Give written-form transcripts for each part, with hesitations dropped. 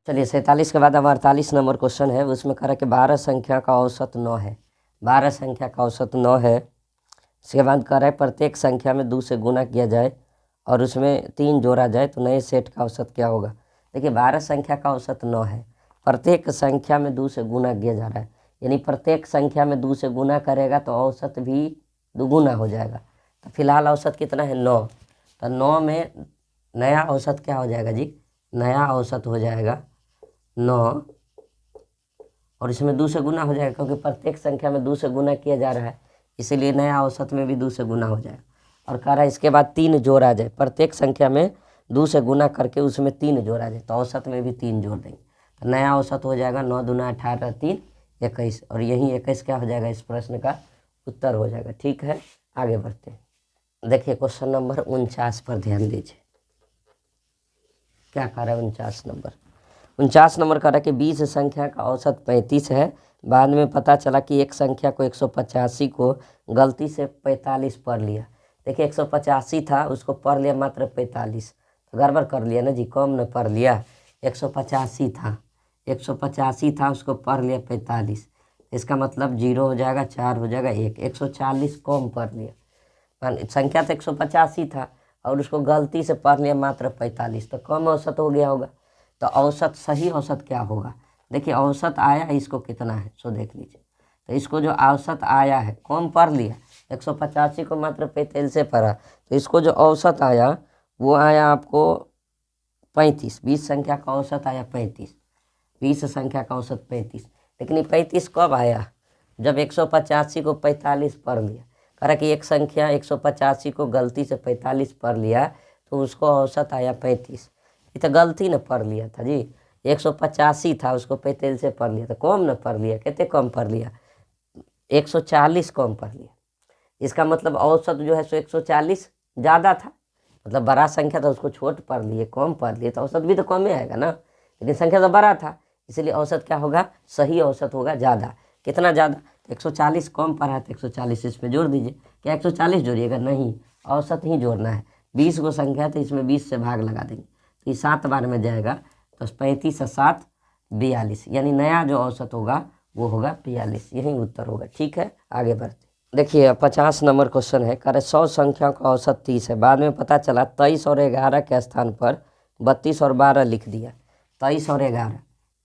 चलिए 47 के बाद अब 48 नंबर क्वेश्चन है, उसमें कह रहा है कि 12 संख्या का औसत 9 है। 12 संख्या का औसत 9 है। इसके बाद कह रहा है प्रत्येक संख्या में 2 से गुना किया जाए और उसमें 3 जोड़ा जाए तो नए सेट का औसत क्या होगा। देखिए 12 संख्या का औसत 9 है, प्रत्येक संख्या में 2 से गुना किया जा रहा है, यानी प्रत्येक संख्या में 2 से गुना करेगा तो औसत भी दुगुना हो जाएगा। तो फिलहाल औसत कितना है 9, तो 9 में नया औसत क्या हो जाएगा जी, नया औसत हो जाएगा 9 और इसमें 2 से गुना हो जाएगा, क्योंकि प्रत्येक संख्या में 2 से गुना किया जा रहा है, इसीलिए नया औसत में भी 2 से गुना हो जाएगा। और कह रहा है इसके बाद 3 जोड़ा जाए, प्रत्येक संख्या में 2 से गुना करके उसमें 3 जोड़ा जाए तो औसत में भी 3 जोड़ देंगे तो नया औसत हो जाएगा 9 दूना 18 3 21, और यही 21 क्या हो जाएगा, इस प्रश्न का उत्तर हो जाएगा। ठीक है, आगे बढ़ते हैं। देखिए क्वेश्चन नंबर 49 पर ध्यान दीजिए, क्या कह रहा है 49 नंबर कह रहा है कि 20 संख्या का औसत 35 है। बाद में पता चला कि एक संख्या को 185 को गलती से 45 पढ़ लिया। देखिए 185 था, उसको पढ़ लिया मात्र 45, तो गड़बड़ कर लिया ना जी, कम न पढ़ लिया। 185 था, 185 था, उसको पढ़ लिया 45, इसका मतलब 0 हो जाएगा, 4 हो जाएगा 1, 140 कम पढ़ लिया। संख्या तो 185 था और उसको गलती से पढ़ लिया मात्र 45, तो कम औसत हो गया होगा। तो औसत, सही औसत क्या होगा, देखिए औसत आया है इसको कितना है, सो देख लीजिए। तो इसको जो औसत आया है, कम पढ़ लिया, 185 को मात्र 45 से पढ़ा, तो इसको जो औसत आया वो आया आपको 35। 20 संख्या का औसत आया 35, 20 संख्या का औसत 35, लेकिन ये 35 कब आया, जब 185 को 45 पढ़ लिया। कह रहा कि एक संख्या 185 को गलती से 45 पढ़ लिया तो उसको औसत आया 35। ये तो गलती न पढ़ लिया था जी, 185 था, उसको 45 से पढ़ लिया, तो कम न पढ़ लिया, कितने कम पढ़ लिया, 140 कम पढ़ लिया। इसका मतलब औसत जो है सो 140 ज़्यादा था, मतलब बड़ा संख्या था, उसको छोट पढ़ लिए, कम पढ़ लिए, तो औसत भी तो कम ही आएगा ना, लेकिन संख्या तो बड़ा था, इसलिए औसत क्या होगा, सही औसत होगा ज़्यादा। कितना ज़्यादा, 140 कम पढ़ा तो 140 इसमें जोड़ दीजिए। क्या 140 जोड़िएगा, नहीं, औसत ही जोड़ना है। 20 को संख्या तो इसमें 20 से भाग लगा देंगे, तो ये 7 बार में जाएगा, तो 35 और 7 42, यानी नया जो औसत होगा वो होगा 42, यही उत्तर होगा। ठीक है, आगे बढ़ते। देखिए 50 नंबर क्वेश्चन है, कह रहे 100 संख्या का औसत 30 है। बाद में पता चला 23 और 11 के स्थान पर 32 और 12 लिख दिया। 23 और 11,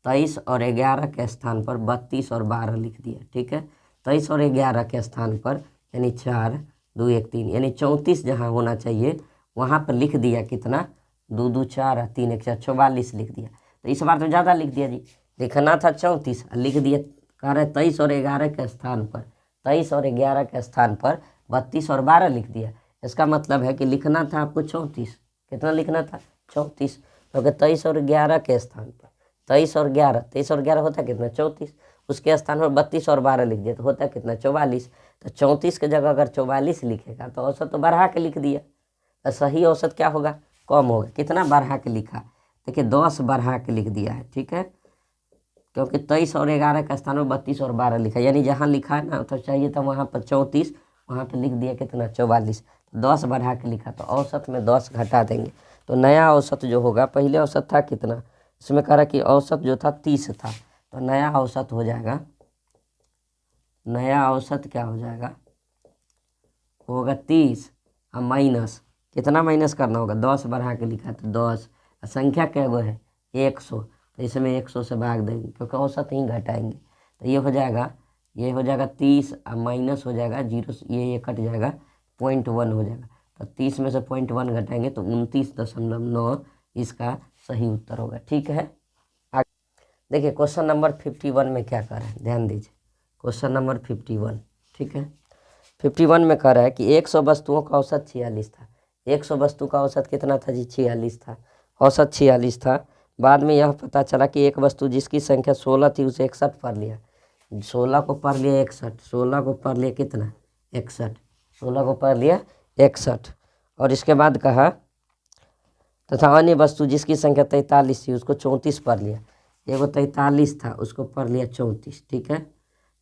23 और 11 के स्थान पर 32 और 12 लिख दिया। ठीक है, 23 और 11 के स्थान पर यानी 4 2 1 3, यानी 34 जहाँ होना चाहिए वहाँ पर लिख दिया कितना, 2 2 4 3 1 4, 44 लिख दिया। तो इस बार तो ज़्यादा लिख दिया जी, लिखना था 34, लिख दिया। कह रहे 23 और 11 के स्थान पर, 23 और 11 के स्थान पर 32 और 12 लिख दिया। इसका मतलब है कि लिखना था आपको 34, कितना लिखना था 34, क्योंकि 23 और 11 के स्थान पर 23 और 11, 23 और 11 होता कितना 34, उसके स्थान पर 32 और 12 लिख दिया तो होता कितना 44। तो 34 की जगह अगर 44 लिखेगा तो औसत तो बढ़ा के लिख दिया, तो सही औसत क्या होगा, कम होगा। कितना बढ़ा के लिखा, देखिए 10 बढ़ा के लिख दिया है। ठीक है, क्योंकि 23 और 11 का स्थान में 32 और 12 लिखा, यानी जहाँ लिखा है ना तो चाहिए था वहाँ पर 34, वहाँ पर लिख दिया कितना 44, 10 बढ़ा के लिखा, तो औसत में 10 घटा देंगे तो नया औसत जो होगा, पहले औसत था कितना, इसमें कह रहा कि औसत जो था 30 था, तो नया औसत हो जाएगा, नया औसत क्या हो जाएगा, होगा 30 और माइनस, कितना माइनस करना होगा, 10 बढ़ा के लिखा तो 10, संख्या क्या वो है 100, तो इसमें 100 से भाग देंगे क्योंकि औसत ही घटाएंगे, तो ये हो जाएगा, ये हो जाएगा 30 और माइनस हो जाएगा 0, ये कट जाएगा 0.1 हो जाएगा, तो 30 में से 0.1 घटाएंगे तो 29.9 इसका सही उत्तर होगा। ठीक है, देखिए क्वेश्चन नंबर 51 में क्या कर रहा है, ध्यान दीजिए, क्वेश्चन नंबर 51। ठीक है, 51 में कह रहा है कि 100 वस्तुओं का औसत 46 था। 100 वस्तु का औसत कितना था जी, 46 था, औसत 46 था। बाद में यह पता चला कि एक वस्तु जिसकी संख्या 16 थी उसे 61 पढ़ लिया। 16 को पढ़ लिया 61, 16 को पढ़ लिया कितना 61, 16 को पढ़ लिया 61, और इसके बाद कहा तथा अन्य वस्तु जिसकी संख्या 43 थी उसको 34 पढ़ लिया। एगो 43 था, उसको पढ़ लिया 34। ठीक है,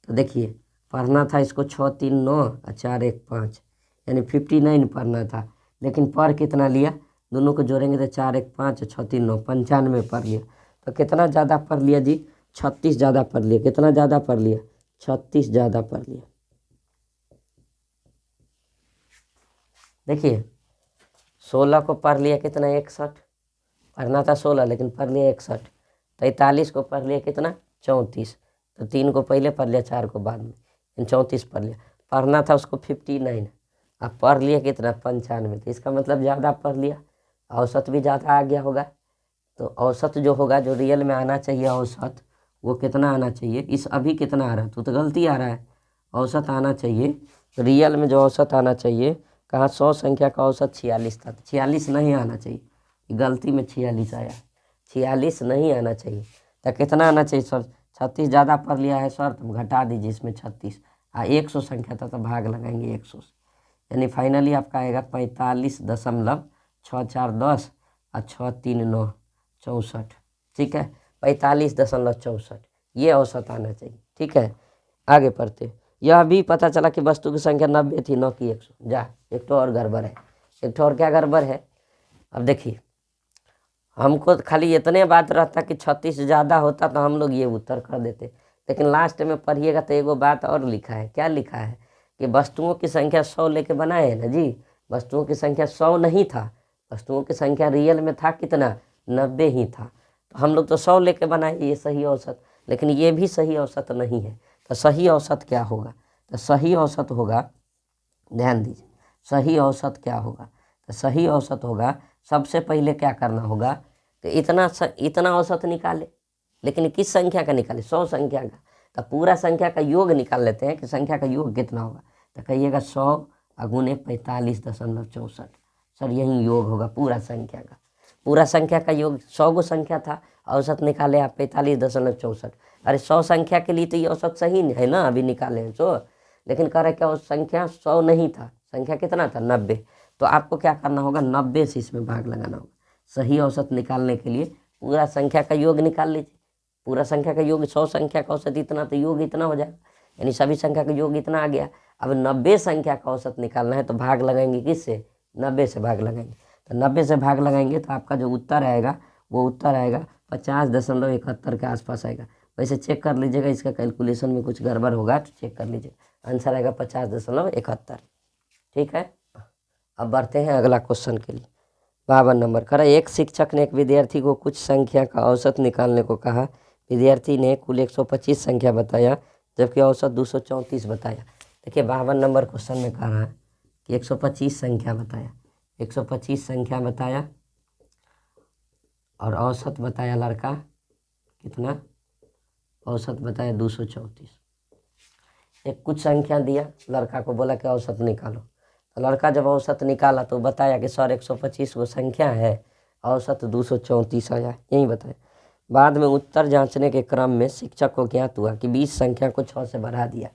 तो देखिए पढ़ना था इसको 6 3 9 और 4 1 5, यानी 59 पढ़ना था, लेकिन पढ़ कितना लिया, दोनों को जोड़ेंगे तो 4 1 5 6 3 9, 95 पढ़ लिया। तो कितना ज़्यादा पढ़ लिया जी, 36 ज़्यादा पढ़ लिया। कितना ज़्यादा पढ़ लिया, 36 ज़्यादा पढ़ लिया। देखिए 16 को पढ़ लिया कितना, 61, पढ़ना था 16 लेकिन पढ़ लिया 61। 43 को पढ़ लिया कितना, 34, तो 3 को पहले पढ़ लिया, 4 को बाद में, 34 पढ़ लिया। पढ़ना था उसको 59, अब पढ़ लिया कितना, 95। तो इसका मतलब ज़्यादा पढ़ लिया, औसत भी ज़्यादा आ गया होगा। तो औसत जो होगा, जो रियल में आना चाहिए औसत, वो कितना आना चाहिए, इस अभी कितना आ रहा है, तो गलती आ रहा है। औसत आना चाहिए, तो रियल में जो औसत आना चाहिए, कहाँ 100 संख्या का औसत 46 था, 46 नहीं आना चाहिए, गलती में 46 आया, 46 नहीं आना चाहिए। तो कितना आना चाहिए सर, 36 ज़्यादा पढ़ लिया है सर, तो घटा दीजिए इसमें 36। 100 संख्या था तो भाग लगाएंगे 100 से, यानी फाइनली आपका आएगा 45.6410 और 639 64। ठीक है, 45.64 ये औसत आना चाहिए। ठीक है, आगे पढ़ते। यह भी पता चला कि वस्तु की संख्या 90 थी, न कि 100। जा, एक तो और गड़बड़ है, एक तो और क्या गड़बड़ है। अब देखिए, हमको खाली इतने बात रहता कि 36 ज़्यादा होता तो हम लोग ये उत्तर कर देते, लेकिन लास्ट में पढ़िएगा तो एगो बात और लिखा है। क्या लिखा है कि वस्तुओं की संख्या 100 लेके बनाए है ना जी, वस्तुओं की संख्या 100 नहीं था, वस्तुओं की संख्या रियल में था कितना, 90 ही था। तो हम लोग तो 100 लेके बनाए, ये सही औसत, लेकिन ये भी सही औसत नहीं है। तो सही औसत क्या होगा, तो सही औसत होगा, ध्यान दीजिए, सही औसत क्या होगा, तो सही औसत होगा, सबसे पहले क्या करना होगा कि इतना औसत निकाले, लेकिन किस संख्या का निकाले, 100 संख्या का। तो पूरा संख्या का योग निकाल लेते हैं कि संख्या का योग कितना होगा। तो कहिएगा 100 गुने 45.64, सर यही योग होगा पूरा संख्या का। पूरा संख्या का योग 100 गो संख्या था, औसत निकाले आप 45.64। अरे 100 संख्या के लिए तो ये औसत सही है ना, अभी निकाले हैं 100, लेकिन कह रहे क्या संख्या 100 नहीं था, संख्या कितना था, 90। तो आपको क्या करना होगा, 90 से इसमें भाग लगाना होगा। सही औसत निकालने के लिए पूरा संख्या का योग निकाल लीजिए। पूरा संख्या का योग 100 संख्या का औसत इतना, तो योग इतना हो जाएगा, यानी सभी संख्या का योग इतना आ गया। अब 90 संख्या का औसत निकालना है तो भाग लगाएंगे किससे, 90 से भाग लगाएंगे। तो 90 से भाग लगाएंगे तो आपका जो उत्तर आएगा वो उत्तर आएगा 50.71 के आसपास आएगा। वैसे चेक कर लीजिएगा, इसका कैलकुलेशन में कुछ गड़बड़ होगा तो चेक कर लीजिएगा, आंसर आएगा 50.71। ठीक है, अब बढ़ते हैं अगला क्वेश्चन के लिए। 52 नंबर खरा, एक शिक्षक ने एक विद्यार्थी को कुछ संख्या का औसत निकालने को कहा। विद्यार्थी ने कुल 125 संख्या बताया जबकि औसत 234 बताया। देखिए 52 नंबर क्वेश्चन में कह रहा है कि 125 संख्या बताया, 125 संख्या बताया और औसत बताया लड़का कितना, औसत बताया 234। एक कुछ संख्या दिया, लड़का को बोला कि औसत निकालो। तो लड़का जब औसत निकाला तो बताया कि सर 125 वो संख्या है, औसत 234 आया, यही बताया। बाद में उत्तर जांचने के क्रम में शिक्षक को ज्ञात हुआ कि 20 संख्या को 6 से बढ़ा दिया।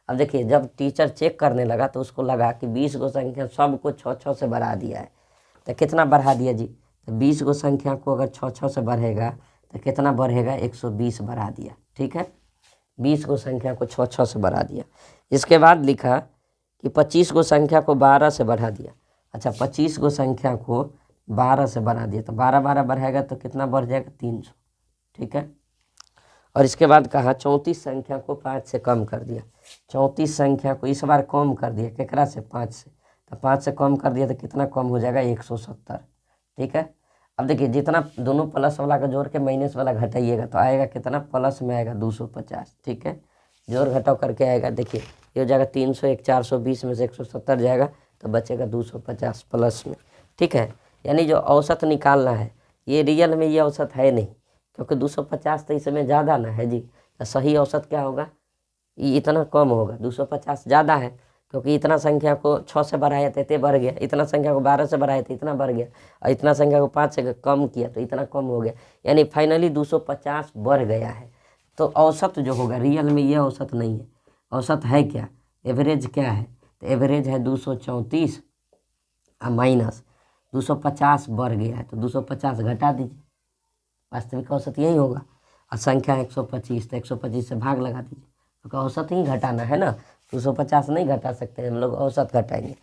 अब देखिए जब टीचर चेक करने लगा तो उसको लगा कि 20 को संख्या सबको 6 से बढ़ा दिया है। तो कितना बढ़ा दिया जी, तो 20 को संख्या को अगर 6 से बढ़ेगा तो कितना बढ़ेगा, 120 बढ़ा दिया। ठीक है, 20 को संख्या को 6 से बढ़ा दिया। इसके बाद लिखा कि 25 को संख्या को 12 से बढ़ा दिया। अच्छा, 25 को संख्या को 12 से बढ़ा दिया, तो 12 बढ़ाएगा तो कितना बढ़ जाएगा, 300। ठीक है, और इसके बाद कहा 34 संख्या को 5 से कम कर दिया। 34 संख्या को इस बार कम कर दिया, केकरा से, 5 से। तो 5 से कम कर दिया तो कितना कम हो जाएगा, 170। ठीक है, अब देखिए जितना दोनों प्लस वाला का जोड़ के माइनस वाला घटाइएगा तो आएगा कितना, प्लस में आएगा 250। ठीक है, जोड़ घटाव करके आएगा, देखिए ये हो जाएगा 300, एक 420 में से 170 जाएगा तो बचेगा 250 प्लस में। ठीक है, यानी जो औसत निकालना है ये रियल में ये औसत है नहीं, क्योंकि 250 तो इसमें ज़्यादा ना है जी। तो सही औसत क्या होगा, ये इतना कम होगा, 250 ज़्यादा है, क्योंकि इतना संख्या को 6 से बढ़ाया तो इतने बढ़ गया, इतना संख्या को 12 से बढ़ाया तो इतना बढ़ गया, और इतना संख्या को 5 से कम किया तो इतना कम हो गया, यानी फाइनली 250 बढ़ गया है। तो औसत जो होगा रियल में ये औसत नहीं है, औसत है क्या, एवरेज क्या है, तो एवरेज है 234 माइनस 250 बढ़ गया है तो 250 घटा दीजिए, वास्तविक औसत यही होगा। और संख्या 125 तो 125 से भाग लगा दीजिए, क्योंकि औसत ही घटाना है ना, 250 नहीं घटा सकते हम लोग, औसत घटाएंगे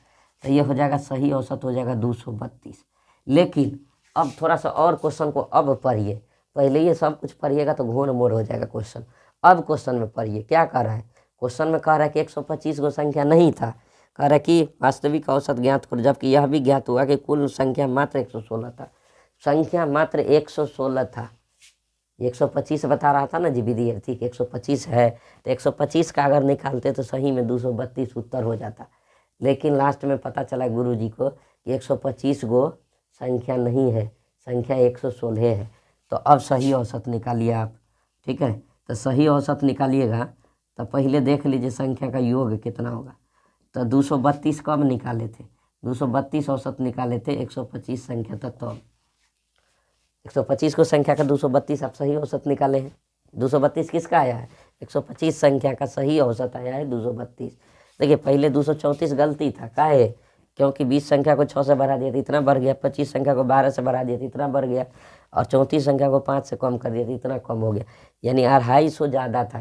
तो ये हो जाएगा, सही औसत हो जाएगा 232। लेकिन अब थोड़ा सा और क्वेश्चन को अब पढ़िए, पहले ये सब कुछ पढ़िएगा तो घोर मोर हो जाएगा क्वेश्चन। अब क्वेश्चन में पढ़िए क्या कह रहा है। क्वेश्चन में कह रहा है कि 125 गो संख्या नहीं था, कह रहा है कि वास्तविक औसत ज्ञात करो, जबकि यह भी ज्ञात हुआ कि कुल संख्या मात्र 116 था। संख्या मात्र 116 था। 125 बता रहा था ना जी विद्यार्थी कि 125 है, तो 125 का अगर निकालते तो सही में 232 उत्तर हो जाता, लेकिन लास्ट में पता चला गुरु जी को कि 125 गो संख्या नहीं है, संख्या 116 है। तो अब सही औसत निकालिए आप, ठीक है। तो सही औसत निकालिएगा तो पहले देख लीजिए संख्या का योग कितना होगा। तो 232 कब निकाले थे, 232 औसत निकाले थे 125 संख्या था तब। 125 को संख्या का 232 आप सही औसत निकाले हैं। 232 किसका आया है, 125 संख्या का सही औसत आया है 232। देखिए पहले 234 गलती था, काहे, क्योंकि 20 संख्या को 6 से बढ़ा दिया था इतना बढ़ गया, 25 संख्या को 12 से बढ़ा दिया था इतना बढ़ गया, और 34 संख्या को 5 से कम कर दिया था इतना कम हो गया, यानी 250 ज़्यादा था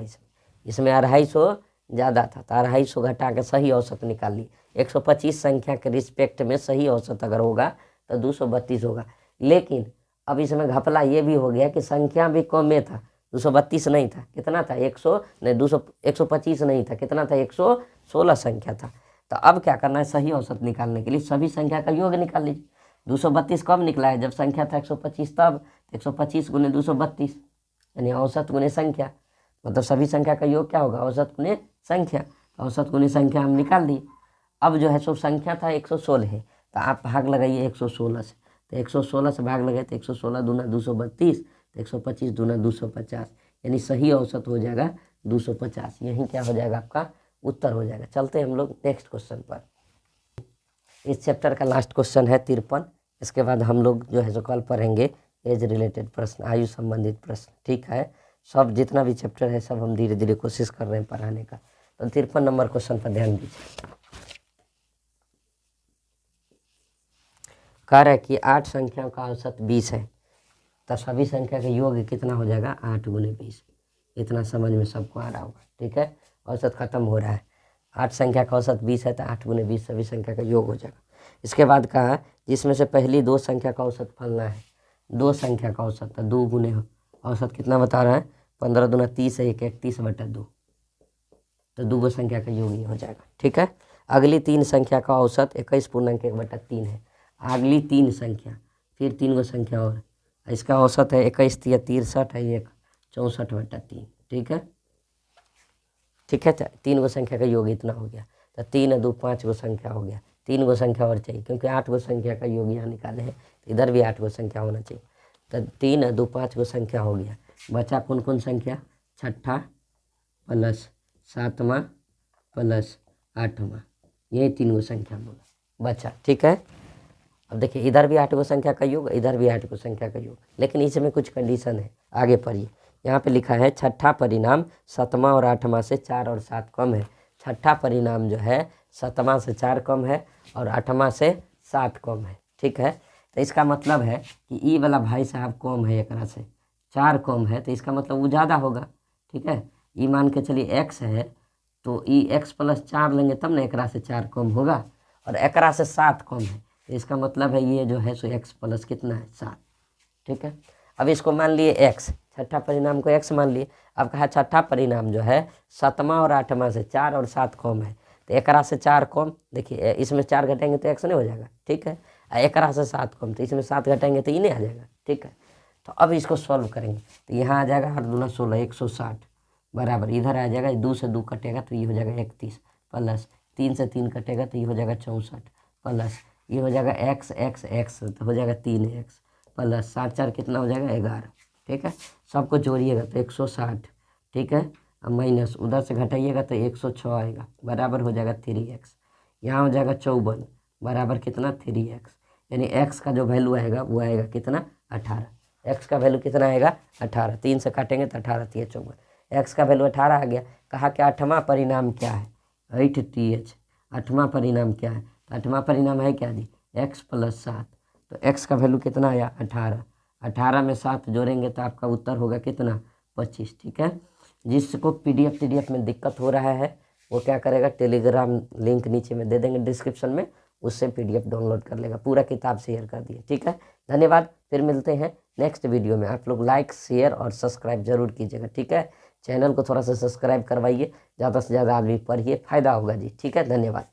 इसमें 250 ज़्यादा था। तो 250 घटा के सही औसत निकाल ली। 125 संख्या के रिस्पेक्ट में सही औसत अगर होगा तो 232 होगा। लेकिन अब इसमें घपला ये भी हो गया कि संख्या भी कम में था, 232 नहीं था, कितना था 125 नहीं था, कितना था 116 संख्या था। तो अब क्या करना है, सही औसत निकालने के लिए सभी संख्या का योग निकाल लीजिए। 232 कब निकला है, जब संख्या था 125 तब। 125 गुने 232 यानी औसत गुने संख्या, मतलब सभी संख्या का योग क्या होगा, औसत गुने संख्या। औसत गुने संख्या हम निकाल दी। अब जो है सो संख्या था 116 है, तो आप भाग लगाइए 116 से। तो 116 से भाग लगाए तो 116 दूना 232, तो 125 दूना 250, यानी सही औसत हो जाएगा 250। यही क्या हो जाएगा, आपका उत्तर हो जाएगा। चलते हैं हम लोग नेक्स्ट क्वेश्चन पर। इस चैप्टर का लास्ट क्वेश्चन है 53। इसके बाद हम लोग जो है सो कल पढ़ेंगे एज रिलेटेड प्रश्न, आयु संबंधित प्रश्न, ठीक है। सब जितना भी चैप्टर है सब हम धीरे धीरे कोशिश कर रहे हैं पढ़ाने का। तो 53 नंबर क्वेश्चन पर ध्यान दीजिए। कह रहा है कि 8 संख्याओं का औसत 20 है, तो सभी संख्या का योग कितना हो जाएगा, 8 गुने 20। इतना समझ में सबको आ रहा होगा, ठीक है। औसत खत्म हो रहा है, 8 संख्या का औसत 20 है, तो 8 गुने 20 सभी संख्या का योग हो जाएगा। इसके बाद कहा जिसमें से पहली 2 संख्या का औसत फलना है। 2 संख्या का औसत, तो 2 गुने औसत कितना बता रहा है, 15 दूना 30 है, 31/2, तो 2 संख्या का योग ही हो जाएगा, ठीक है। अगली 3 संख्या का औसत 21.1/3 है। अगली 3 संख्या, फिर 3 गो संख्या और, इसका औसत है 21 या 63 है, 1 64/3, ठीक है। ठीक है, 3 गो संख्या का योग इतना हो गया, तो 3 2 5 गो संख्या हो गया। 3 गो संख्या और चाहिए, क्योंकि 8 गो संख्या का योग यहाँ निकाले हैं, तो इधर भी 8 गो संख्या होना चाहिए। तो 3 2 5 गो संख्या हो गया। बचा कौन कौन संख्या, छठा प्लस सातवां प्लस आठवां, ये 3 गो संख्या बोला बचा, ठीक है। अब देखिए इधर भी 8 गो संख्या का योग, इधर भी 8 गो संख्या का योग, लेकिन इसमें कुछ कंडीशन है, आगे पढ़िए। यहाँ पे लिखा है छठा परिणाम 7वां और 8वां से 4 और 7 कम है। छठा परिणाम जो है 7वां से 4 कम है और 8वां से 7 कम है, ठीक है। तो इसका मतलब है कि ई वाला भाई साहब कम है, एक से 4 कम है, तो इसका मतलब वो ज़्यादा होगा, ठीक है। ई मान के चलिए x है, तो ई x + 4 लेंगे तब ना एकरा से 4 कम होगा, और एकरा से 7 कम है, तो इसका मतलब है ये जो है सो x प्लस कितना है 7, ठीक है। अब इसको मान लिए x, छठा परिणाम को x मान लिए। अब कहा छठा परिणाम जो है 7वां और 8वां से 4 और 7 कम है, तो एकरा से 4 कम, देखिए इसमें 4 घटाएंगे तो x नहीं हो जाएगा, ठीक है। एकरा से 7 कम, तो इसमें 7 घटाएंगे तो ये नहीं आ जाएगा, ठीक है। तो अब इसको सॉल्व करेंगे, तो यहाँ आ जाएगा 8 दूना 16, 160 बराबर, इधर आ जाएगा 2 से 2 कटेगा तो ये हो जाएगा 31, प्लस 3 से 3 कटेगा तो ये हो जाएगा 64, प्लस ये हो जाएगा x तो हो जाएगा 3x, प्लस 7 4 कितना हो जाएगा 11, ठीक है। सबको जोड़िएगा तो 160, ठीक है। अब माइनस उधर से घटाइएगा तो 106 आएगा, बराबर हो जाएगा 3x। यहाँ हो जाएगा 54 बराबर कितना 3x, यानी x का जो वैल्यू आएगा वो आएगा कितना 18। x का वैल्यू कितना आएगा 18, 3 से काटेंगे तो 18 3 54, x का वैल्यू 18 आ गया। कहा कि 8वां परिणाम क्या है, 8th, 8वां परिणाम क्या है, तो 8वां परिणाम है क्या दी, x + 7, तो x का वैल्यू कितना आया 18, 18 में 7 जोड़ेंगे तो आपका उत्तर होगा कितना 25, ठीक है। जिसको PDF में दिक्कत हो रहा है वो क्या करेगा, टेलीग्राम लिंक नीचे में दे देंगे डिस्क्रिप्शन में, उससे PDF डाउनलोड कर लेगा। पूरा किताब शेयर कर दिए, ठीक है। धन्यवाद, फिर मिलते हैं नेक्स्ट वीडियो में। आप लोग लाइक शेयर और सब्सक्राइब जरूर कीजिएगा, ठीक है। चैनल को थोड़ा सा सब्सक्राइब करवाइए, ज़्यादा से ज़्यादा आदमी पढ़िए, फायदा होगा जी, ठीक है। धन्यवाद।